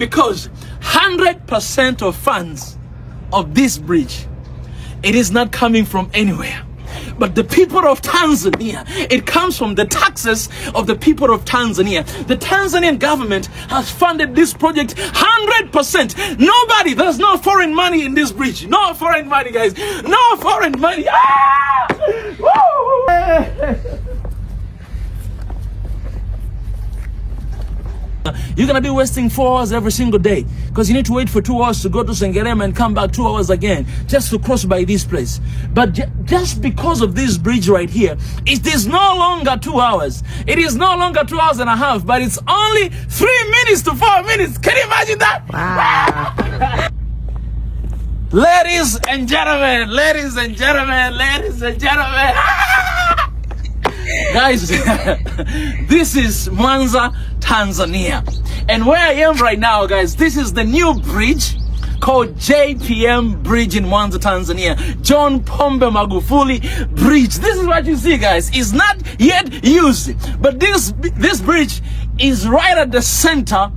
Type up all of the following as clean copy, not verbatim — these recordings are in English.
Because 100% of funds of this bridge, it is not coming from anywhere but the people of Tanzania. It comes from the taxes of the people of Tanzania. The Tanzanian government has funded this project 100%. Nobody, there's no foreign money in this bridge. No foreign money, guys. No foreign money. Ah! Woo! You're gonna be wasting 4 hours every single day because you need to wait for 2 hours to go to Sengerema and come back 2 hours again just to cross by this place. But just because of this bridge right here, it is no longer 2 hours. It is no longer 2 hours and a half, but it's only 3 minutes to 4 minutes. Can you imagine that? Wow. Ladies and gentlemen, ladies and gentlemen, ladies and gentlemen. Guys, this is Mwanza, Tanzania. And where I am right now, guys, this is the new bridge called JPM Bridge in Mwanza, Tanzania. John Pombe Magufuli Bridge. This is what you see, guys. It's not yet used, but this bridge is right at the center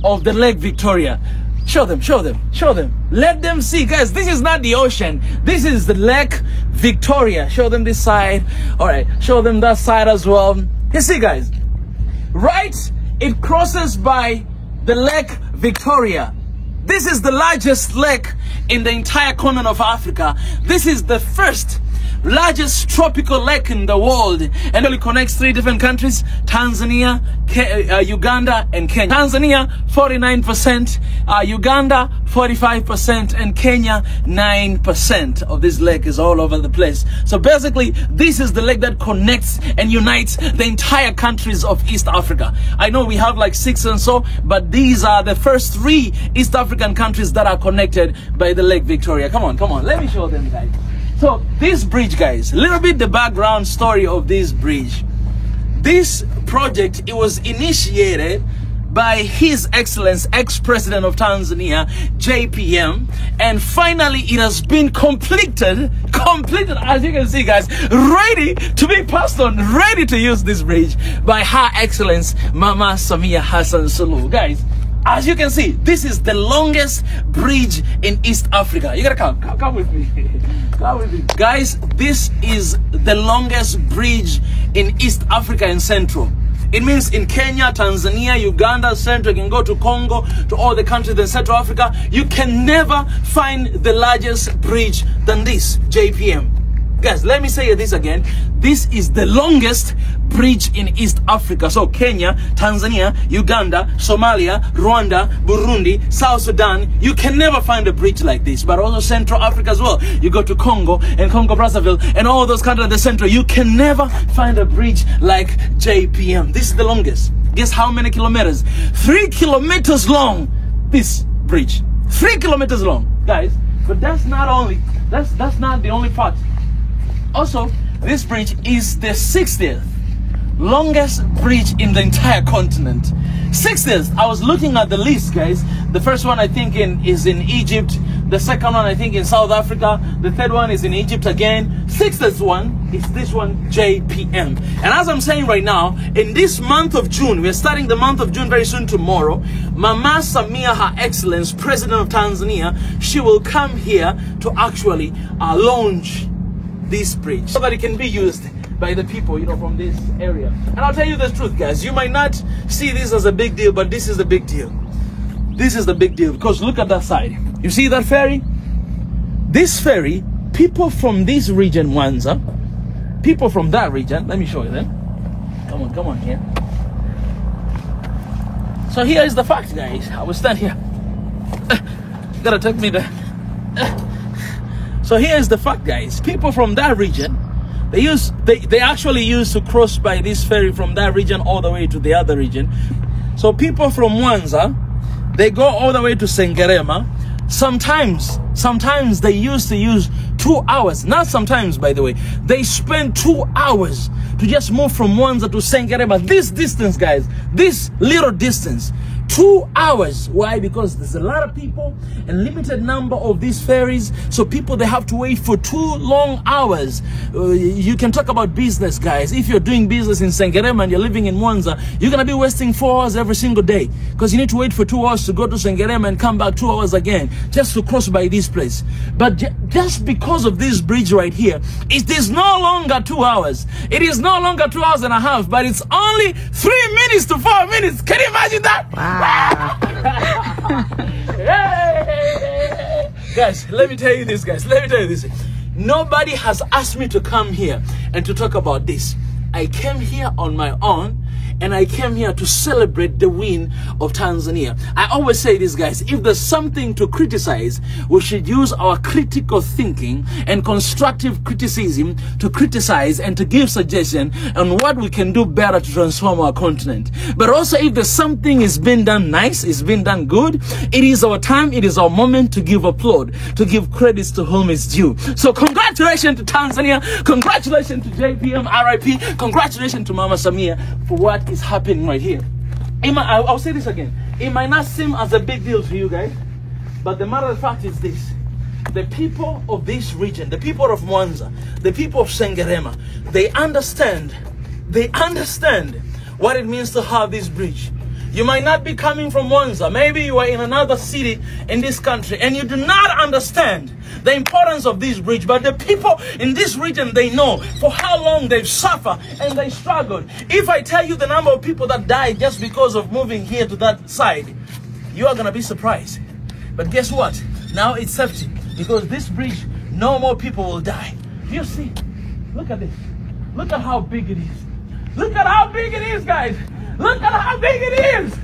of the Lake Victoria. Show them, show them, show them. Let them see, guys. This is not the ocean. This is the Lake Victoria. Show them this side. All right, show them that side as well. You see, guys, right? It crosses by the Lake Victoria. This is the largest lake in the entire continent of Africa. This is the first largest tropical lake in the world, and it connects 3 different countries: Tanzania, Uganda, and Kenya. Tanzania 49%, Uganda 45%, and Kenya 9% of this lake is all over the place. So basically, this is the lake that connects and unites the entire countries of East Africa. I know we have like 6 and so, but these are the first 3 East African countries that are connected by the Lake Victoria. Come on, come on, let me show them, guys. So this bridge, guys, a little bit the background story of this bridge. This project, it was initiated by His Excellency, ex-president of Tanzania, JPM, and finally it has been completed, as you can see, guys, ready to be passed on, ready to use this bridge by Her Excellency Mama Samia Hassan Suluhu. Guys, as you can see, this is the longest bridge in East Africa. You gotta come with me. Come with me. Guys, this is the longest bridge in East Africa and Central. It means in Kenya, Tanzania, Uganda, Central, you can go to Congo, to all the countries in Central Africa. You can never find the largest bridge than this, JPM. Guys, let me say this again. This is the longest bridge in East Africa. So Kenya, Tanzania, Uganda, Somalia, Rwanda, Burundi, South Sudan, you can never find a bridge like this. But also Central Africa as well. You go to Congo and Congo Brazzaville and all those countries in the Central, you can never find a bridge like JPM. This is the longest. Guess how many kilometers? 3 kilometers long. This bridge, 3 kilometers long, guys. But that's not the only part. Also, this bridge is the 60th longest bridge in the entire continent. 60th. I was looking at the list, guys. The first one I think is in Egypt. The second one I think in South Africa. The third one is in Egypt again. 60th one is this one, JPM. And as I'm saying right now, in this month of June, we're starting the month of June very soon tomorrow. Mama Samia, Her Excellency, President of Tanzania, she will come here to actually launch this bridge so that it can be used by the people, you know, from this area. And I'll tell you the truth, guys, you might not see this as a big deal, but this is the big deal. This is the big deal, because look at that side. You see that ferry? This ferry, people from this region, Mwanza, people from that region, let me show you them. Come on here. So here is the fact, guys. I will stand here. Gotta take me there. So here is the fact, guys. People from that region, they actually used to cross by this ferry from that region all the way to the other region. So people from Mwanza, they go all the way to Sengerema. Sometimes they used to use 2 hours. Not sometimes, by the way. They spend 2 hours to just move from Mwanza to Sengerema. This distance, guys, this little distance, 2 hours. Why? Because there's a lot of people and limited number of these ferries, so people, they have to wait for 2 long hours. You can talk about business, guys. If you're doing business in Sengerema and you're living in Mwanza, you're gonna be wasting 4 hours every single day, because you need to wait for 2 hours to go to Sengerema and come back 2 hours again just to cross by this place. But just because of this bridge right here, it is no longer 2 hours. It is no longer 2 hours and a half, but it's only 3 minutes to 4 minutes. Can you imagine that? Wow. Guys, let me tell you this, guys. Let me tell you this. Nobody has asked me to come here and to talk about this. I came here on my own, and I came here to celebrate the win of Tanzania. I always say this, guys, if there's something to criticize, we should use our critical thinking and constructive criticism to criticize and to give suggestion on what we can do better to transform our continent. But also, if there's something is being done nice, it's been done good, it is our time, it is our moment to give applaud, to give credits to whom it's due. So congratulations to Tanzania, congratulations to JPM, RIP, congratulations to Mama Samia for what is happening right here. I'll say this again. It might not seem as a big deal to you guys, but the matter of fact is this: the people of this region, the people of Mwanza, the people of Sengerema, they understand what it means to have this bridge. You might not be coming from Mwanza. Maybe you are in another city in this country and you do not understand the importance of this bridge. But the people in this region, they know for how long they've suffered and they struggled. If I tell you the number of people that died just because of moving here to that side, you are going to be surprised. But guess what? Now it's safety, because this bridge, no more people will die. You see? Look at this. Look at how big it is. Look at how big it is, guys. Look at how big it is.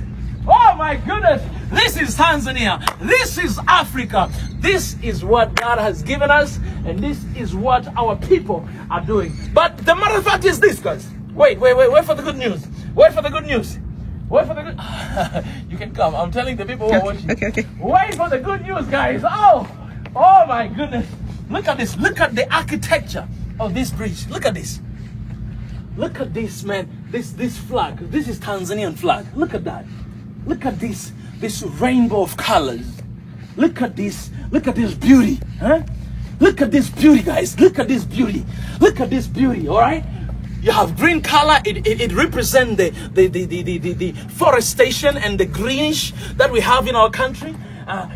Oh my goodness. This is Tanzania. This is Africa. This is what God has given us, and this is what our people are doing. But the matter of fact is this, guys. Wait for the good news. Wait for the good news. Wait for the good... You can come. I'm telling the people who are watching. Okay. Wait for the good news, guys. Oh my goodness. Look at this. Look at the architecture of this bridge. Look at this. Look at this, man. This flag. This is Tanzanian flag. Look at that. Look at this rainbow of colors. Look at this. Look at this beauty. Huh? Look at this beauty, guys. Look at this beauty. Look at this beauty, all right? You have green color. It represents the forestation and the greenish that we have in our country.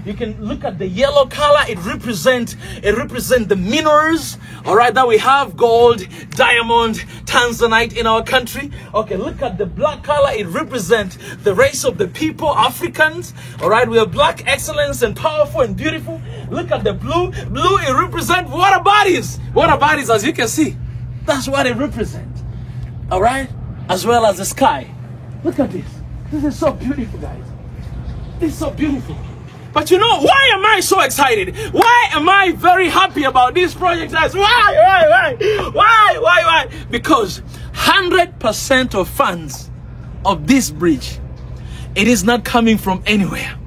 You can look at the yellow color. It represents the minerals, all right, that we have: gold, diamond, tanzanite in our country. Okay, look at the black color. It represents the race of the people, Africans. All right, we are black, excellence, and powerful and beautiful. Look at the blue. Blue, it represents water bodies. Water bodies, as you can see, that's what it represents. All right, as well as the sky. Look at this. This is so beautiful, guys. It's so beautiful. But you know, why am I so excited? Why am I very happy about this project, guys? Why? Because 100% of funds of this bridge, it is not coming from anywhere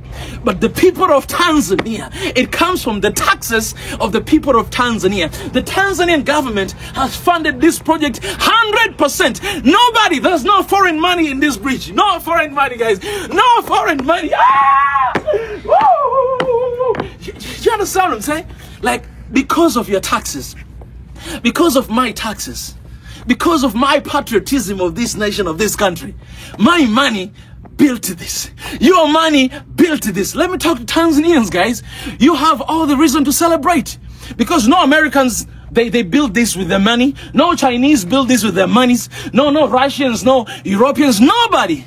but the people of Tanzania. It comes from the taxes of the people of Tanzania. The Tanzanian government has funded this project 100%. Nobody, there's no foreign money in this bridge. No foreign money, guys. No foreign money. You understand what I'm saying? Like, because of your taxes, because of my taxes, because of my patriotism of this nation, of this country, my money built this. Your money built this. Let me talk to Tanzanians, guys. You have all the reason to celebrate, because no Americans, they build this with their money. No Chinese build this with their monies. No Russians, no Europeans, nobody.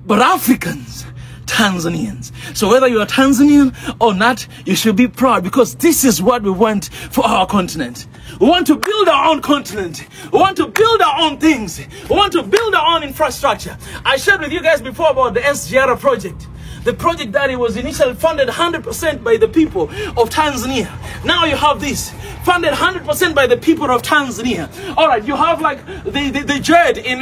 But Africans, Tanzanians. So whether you are Tanzanian or not, you should be proud, because this is what we want for our continent. We want to build our own continent. We want to build our own things. We want to build our own infrastructure. I shared with you guys before about the SGR project. The project that it was initially funded 100% by the people of Tanzania. Now you have this, funded 100% by the people of Tanzania. All right, you have like the JED in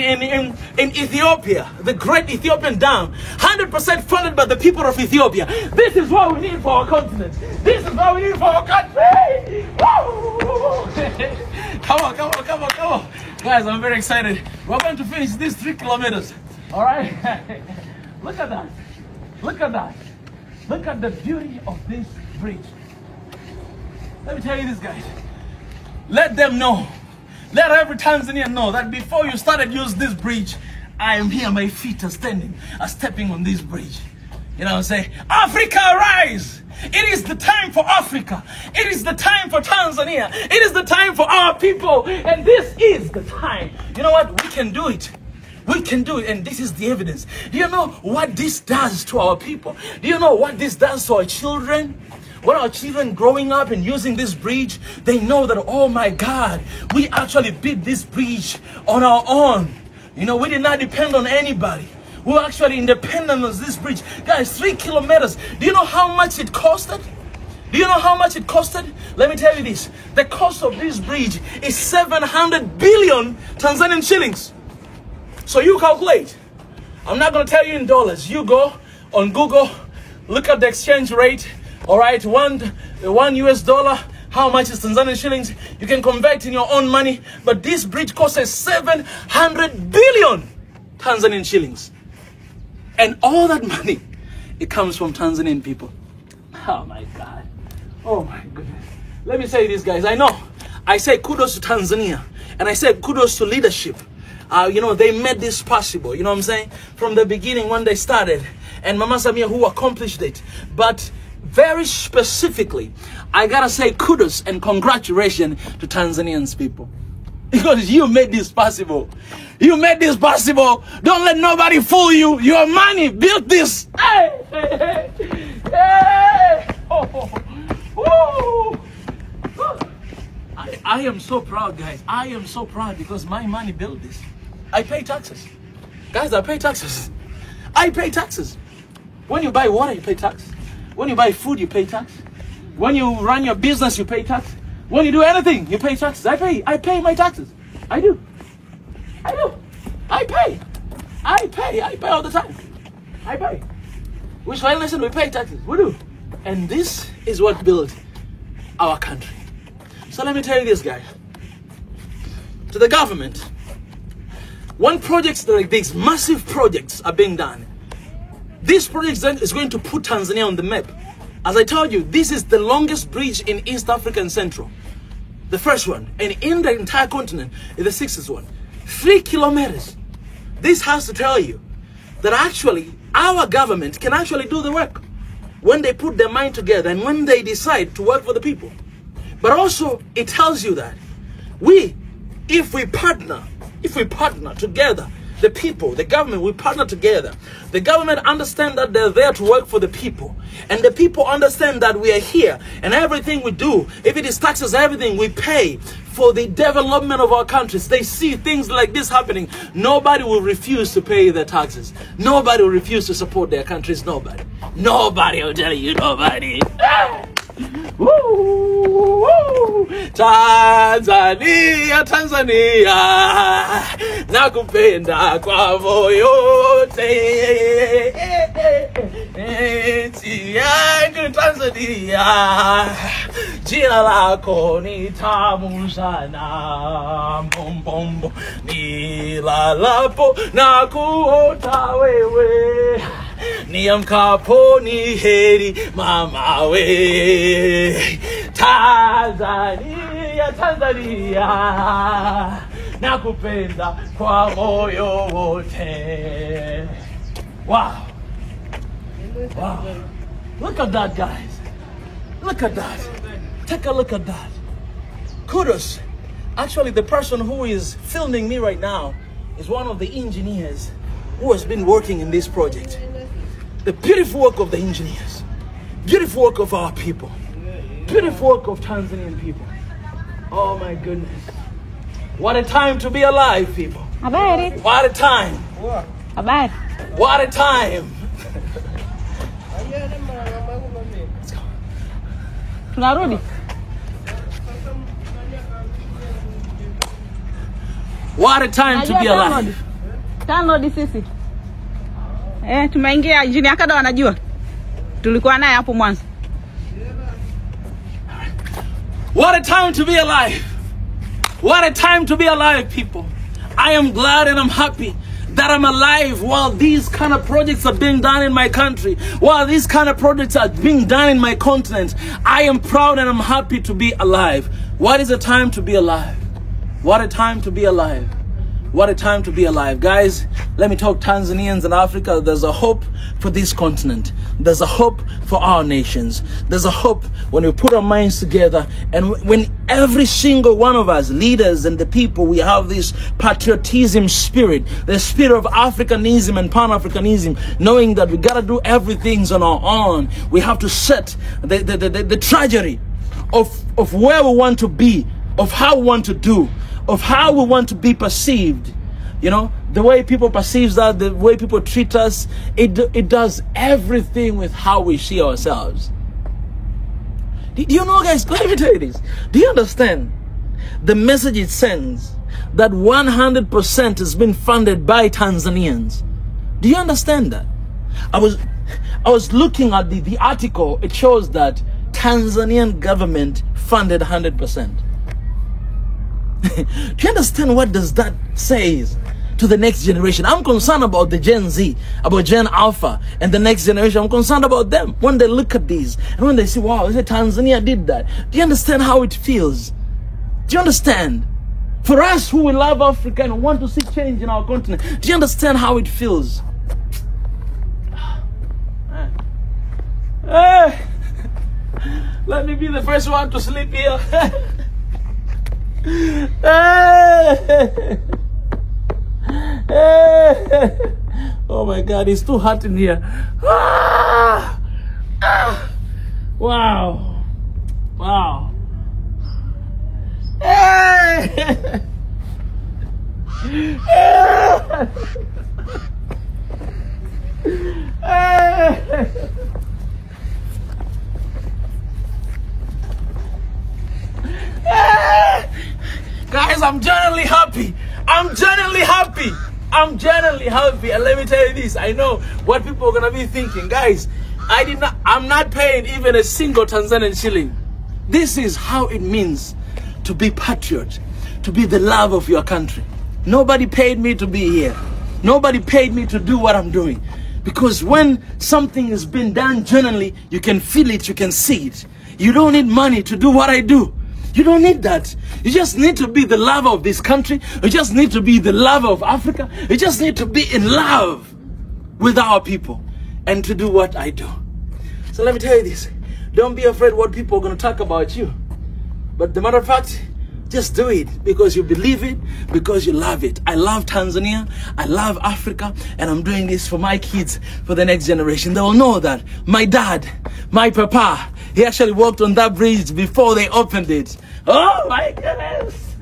Ethiopia, the Great Ethiopian Dam, 100% funded by the people of Ethiopia. This is what we need for our continent. This is what we need for our country. Come on. Guys, I'm very excited. We're going to finish these 3 kilometers. All right. Look at that. Look at that. Look at the beauty of this bridge. Let me tell you this, guys. Let them know. Let every Tanzanian know that before you started using this bridge, I am here. My feet are stepping on this bridge. You know what I'm saying? Africa, rise! It is the time for Africa. It is the time for Tanzania. It is the time for our people. And this is the time. You know what? We can do it. We can do it. And this is the evidence. Do you know what this does to our people? Do you know what this does to our children? When our children growing up and using this bridge, they know that, oh my God, we actually built this bridge on our own. You know, we did not depend on anybody. We were actually independent of this bridge. Guys, 3 kilometers. Do you know how much it costed? Do you know how much it costed? Let me tell you this. The cost of this bridge is 700 billion Tanzanian shillings. So you calculate. I'm not going to tell you in dollars. You go on Google, look at the exchange rate. All right, one US dollar. How much is Tanzanian shillings? You can convert in your own money. But this bridge costs 700 billion Tanzanian shillings. And all that money, it comes from Tanzanian people. Oh my God. Oh my goodness. Let me say this, guys. I know I say kudos to Tanzania. And I say kudos to leadership. You know, they made this possible. You know what I'm saying? From the beginning when they started. And Mama Samia who accomplished it. But very specifically, I gotta say kudos and congratulations to Tanzanians people. Because you made this possible. You made this possible. Don't let nobody fool you. Your money built this. Hey, hey, hey, hey. Oh, oh. I am so proud, guys. I am so proud because my money built this. I pay taxes. Guys, I pay taxes. I pay taxes. When you buy water, you pay tax. When you buy food, you pay tax. When you run your business, you pay tax. When you do anything, you pay taxes. I pay my taxes. I do. I pay all the time. I pay. Which violation we pay taxes. We do. And this is what built our country. So let me tell you this, guys. To the government, when projects like these massive projects are being done, this project is going to put Tanzania on the map. As I told you, this is the longest bridge in East Africa and Central. The first one. And in the entire continent is the 6th one. 3 kilometers. This has to tell you that actually our government can actually do the work when they put their mind together and when they decide to work for the people. But also it tells you that if we partner together, the people, the government, we partner together. The government understand that they're there to work for the people. And the people understand that we are here. And everything we do, if it is taxes, everything we pay for the development of our countries. They see things like this happening. Nobody will refuse to pay their taxes. Nobody will refuse to support their countries. Nobody. Nobody, I'll tell you, nobody. Woo, woo. Tanzania, Tanzania, nakupenda kwa moyo wote. Nchi yangu Tanzania, jina lako ni tamu sana. Mbom, nilalapo na kuota wewe. Niamkapo ni heri mama we. Tanzania, Tanzania, nakupenda kwa moyo wote. Wow. Wow. Look at that, guys. Look at that. Take a look at that. Kudos. Actually, the person who is filming me right now is one of the engineers who has been working in this project. The beautiful work of the engineers. Beautiful work of our people. Beautiful work of Tanzanian people. Oh my goodness. What a time to be alive, people. Habari. What a time. Habari. What a time. Let's go. Tunarudi. What a time to be alive. Download sisi. Tumeingia engineer kada wanajua. Tulikuwa naye hapo mwanzo. What a time to be alive. What a time to be alive, people. I am glad and I'm happy that I'm alive while these kind of projects are being done in my country, while these kind of projects are being done in my continent. I am proud and I'm happy to be alive. What is a time to be alive? What a time to be alive. What a time to be alive. Guys, let me talk Tanzanians and Africa. There's a hope for this continent. There's a hope for our nations. There's a hope when we put our minds together, and when every single one of us, leaders and the people, we have this patriotism spirit, the spirit of Africanism and Pan-Africanism, knowing that we gotta do everything on our own. We have to set the trajectory of where we want to be, of how we want to do, of how we want to be perceived. You know, the way people perceive that, the way people treat us, it does everything with how we see ourselves. Do you know, guys, let me tell you this. Do you understand the message it sends that 100% has been funded by Tanzanians? Do you understand that? I was looking at the article. It shows that Tanzanian government funded 100%. Do you understand what does that say to the next generation? I'm concerned about the Gen Z, about Gen Alpha and the next generation. I'm concerned about them when they look at these and when they see, wow, Tanzania did that. Do you understand how it feels? Do you understand? For us who love Africa and want to see change in our continent, do you understand how it feels? Let me be the first one to sleep here. Oh my God, it's too hot in here. Wow. Wow. Guys, I'm genuinely happy. I'm genuinely happy. I'm genuinely happy. And let me tell you this. I know what people are going to be thinking. Guys, I'm not paying even a single Tanzanian shilling. This is how it means to be patriot, to be the love of your country. Nobody paid me to be here. Nobody paid me to do what I'm doing. Because when something has been done genuinely, you can feel it, you can see it. You don't need money to do what I do. You don't need that. You just need to be the lover of this country. You just need to be the lover of Africa. You just need to be in love with our people and to do what I do. So let me tell you this. Don't be afraid what people are going to talk about you. But the matter of fact, just do it because you believe it, because you love it. I love Tanzania. I love Africa. And I'm doing this for my kids, for the next generation. They will know that my dad, my papa, he actually walked on that bridge before they opened it. Oh my goodness.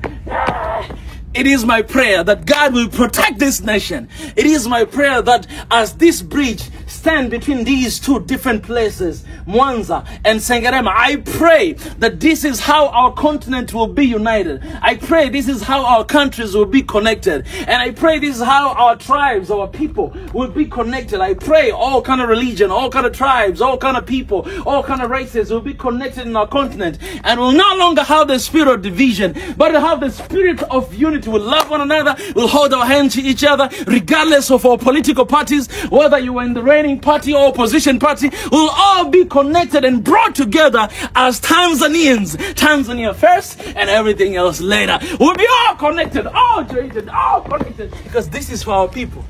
It is my prayer that God will protect this nation. It is my prayer that as this bridge stands between these two different places, Mwanza and Sengerema, I pray that this is how our continent will be united. I pray this is how our countries will be connected. And I pray this is how our tribes, our people will be connected. I pray all kind of religion, all kind of tribes, all kind of people, all kind of races will be connected in our continent. And will no longer have the spirit of division, but will have the spirit of unity. We'll love one another. We'll hold our hands to each other, regardless of our political parties, whether you are in the reigning party or opposition party. We'll all be connected and brought together as Tanzanians. Tanzania first and everything else later. We'll be all connected, all joined, all connected, because this is for our people.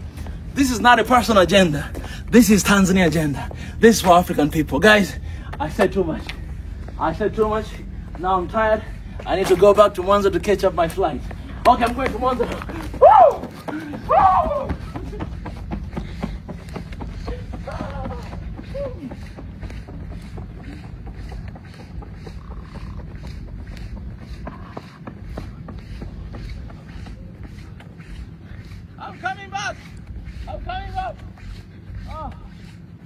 This is not a personal agenda. This is Tanzania agenda. This is for African people. Guys, I said too much. I said too much. Now I'm tired. I need to go back to Mwanza to catch up my flight. Okay, I'm going to Mwanza. Woo! Woo! I'm coming back. I'm coming back. Oh,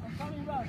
I'm coming back.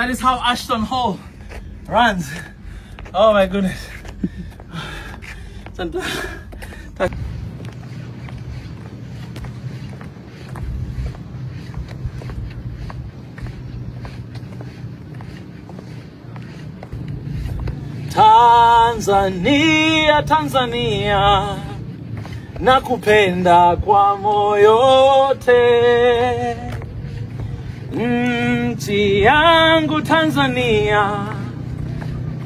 That is how Ashton Hall runs. Oh my goodness. Tanzania, Tanzania, nakupenda kwa moyo wote. Nchi yangu Tanzania,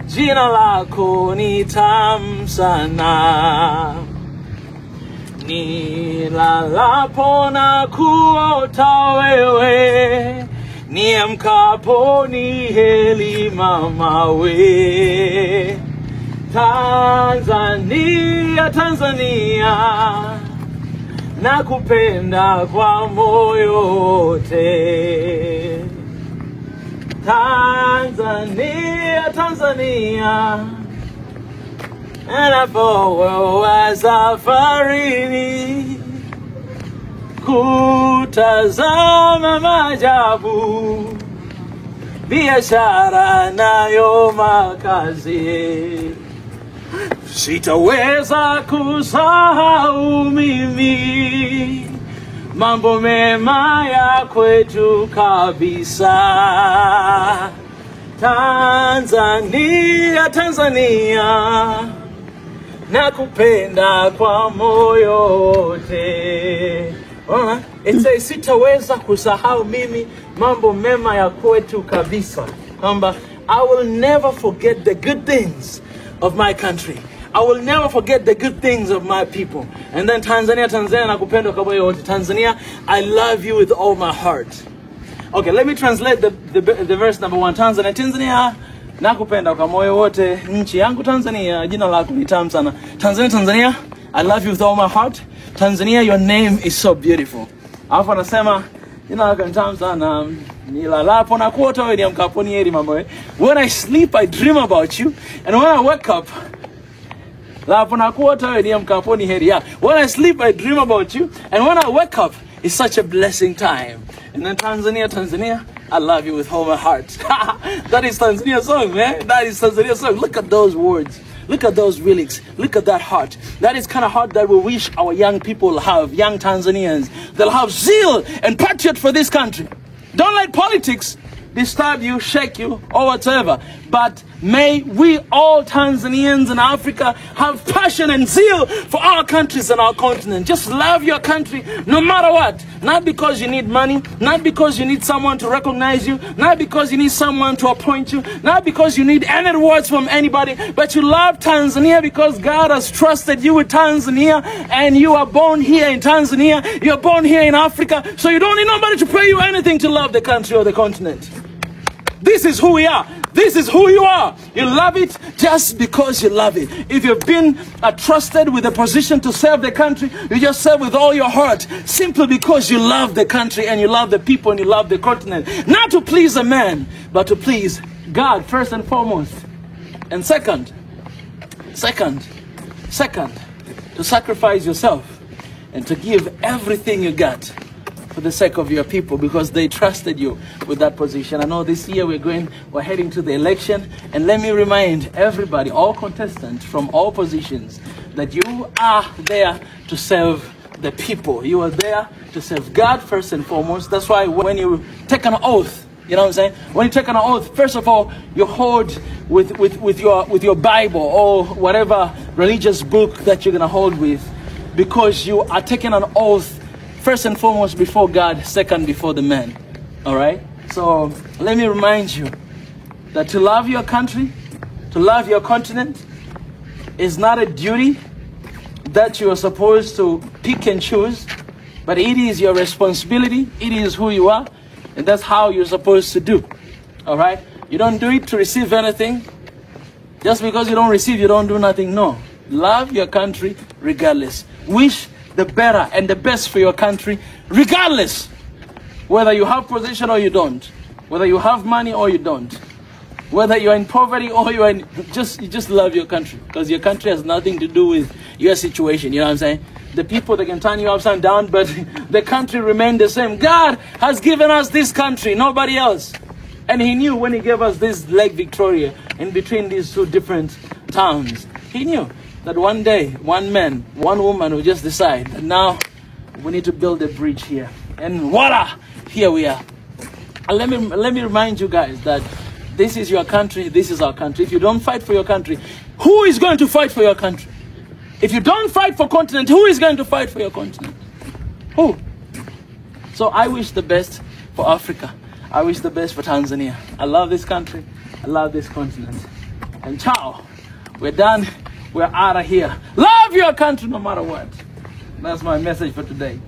jina lako ni tamu sana. Nilalapo na kuota wewe, niamkapo ni heri mama we. Tanzania, Tanzania, nakupenda kwa moyo wote. Tanzania, Tanzania, ninapokuwa safarini kutazama maajabu, biashara nayo makazi, sitaweza kusahau mimi mambo mema ya kwetu kabisa. Tanzania, Tanzania, nakupenda kwa moyo wote. It says sitaweza kusahau mimi mambo mema ya kwetu kabisa. I will never forget the good things of my country. I will never forget the good things of my people. And then Tanzania, Tanzania, nakupenda kwa moyo wote. Tanzania, I love you with all my heart. Okay, let me translate the verse number 1. Tanzania, Tanzania, nakupenda kwa moyo wote. Nchi yangu Tanzania, jina lako ni tamu sana. Tanzania, Tanzania, I love you with all my heart. Tanzania, your name is so beautiful. Alafu anasema jina lako ni tamu sana. Nilalapo na kuota wewe, niamkapo ni heri mama wewe. When I sleep, I dream about you, and when I wake up, when I sleep, I dream about you, and when I wake up, it's such a blessing time. And then Tanzania, Tanzania, I love you with all my heart. That is Tanzania song, man. That is Tanzania song. Look at those words. Look at those lyrics. Look at that heart. That is kind of heart that we wish our young people have, young Tanzanians. They'll have zeal and patriot for this country. Don't let politics disturb you, shake you, or whatever. But may we all Tanzanians in Africa have passion and zeal for our countries and our continent. Just love your country no matter what. Not because you need money, not because you need someone to recognize you, not because you need someone to appoint you, not because you need any rewards from anybody, but you love Tanzania because God has trusted you with Tanzania, and you are born here in Tanzania, you are born here in Africa, so you don't need nobody to pay you anything to love the country or the continent. This is who we are. This is who you are. You love it just because you love it. If you've been trusted with a position to serve the country, you just serve with all your heart, simply because you love the country and you love the people and you love the continent. Not to please a man, but to please God first and foremost. And second, to sacrifice yourself and to give everything you got for the sake of your people, because they trusted you with that position. I know this year we're heading to the election, and let me remind everybody, all contestants from all positions, that you are there to serve the people. You are there to serve God first and foremost. That's why when you take an oath, you know what I'm saying? When you take an oath, first of all, you hold with your Bible or whatever religious book that you're gonna hold with, because you are taking an oath first and foremost before God, second before the man. All right? So let me remind you that to love your country, to love your continent, is not a duty that you are supposed to pick and choose, but it is your responsibility. It is who you are, and that's how you're supposed to do. All right? You don't do it to receive anything. Just because you don't receive, you don't do nothing. No. Love your country regardless. Wish the better and the best for your country, regardless whether you have position or you don't, whether you have money or you don't, whether you're in poverty or you just love your country, because your country has nothing to do with your situation. You know what I'm saying? The people, they can turn you upside down, but the country remains the same. God has given us this country, nobody else. And he knew when he gave us this Lake Victoria in between these two different towns, he knew that one day, one man, one woman will just decide that now we need to build a bridge here. And voila, here we are. And let me remind you guys that this is your country, this is our country. If you don't fight for your country, who is going to fight for your country? If you don't fight for continent, who is going to fight for your continent? Who? So I wish the best for Africa. I wish the best for Tanzania. I love this country. I love this continent. And ciao. We're done. We're out of here. Love your country no matter what. That's my message for today.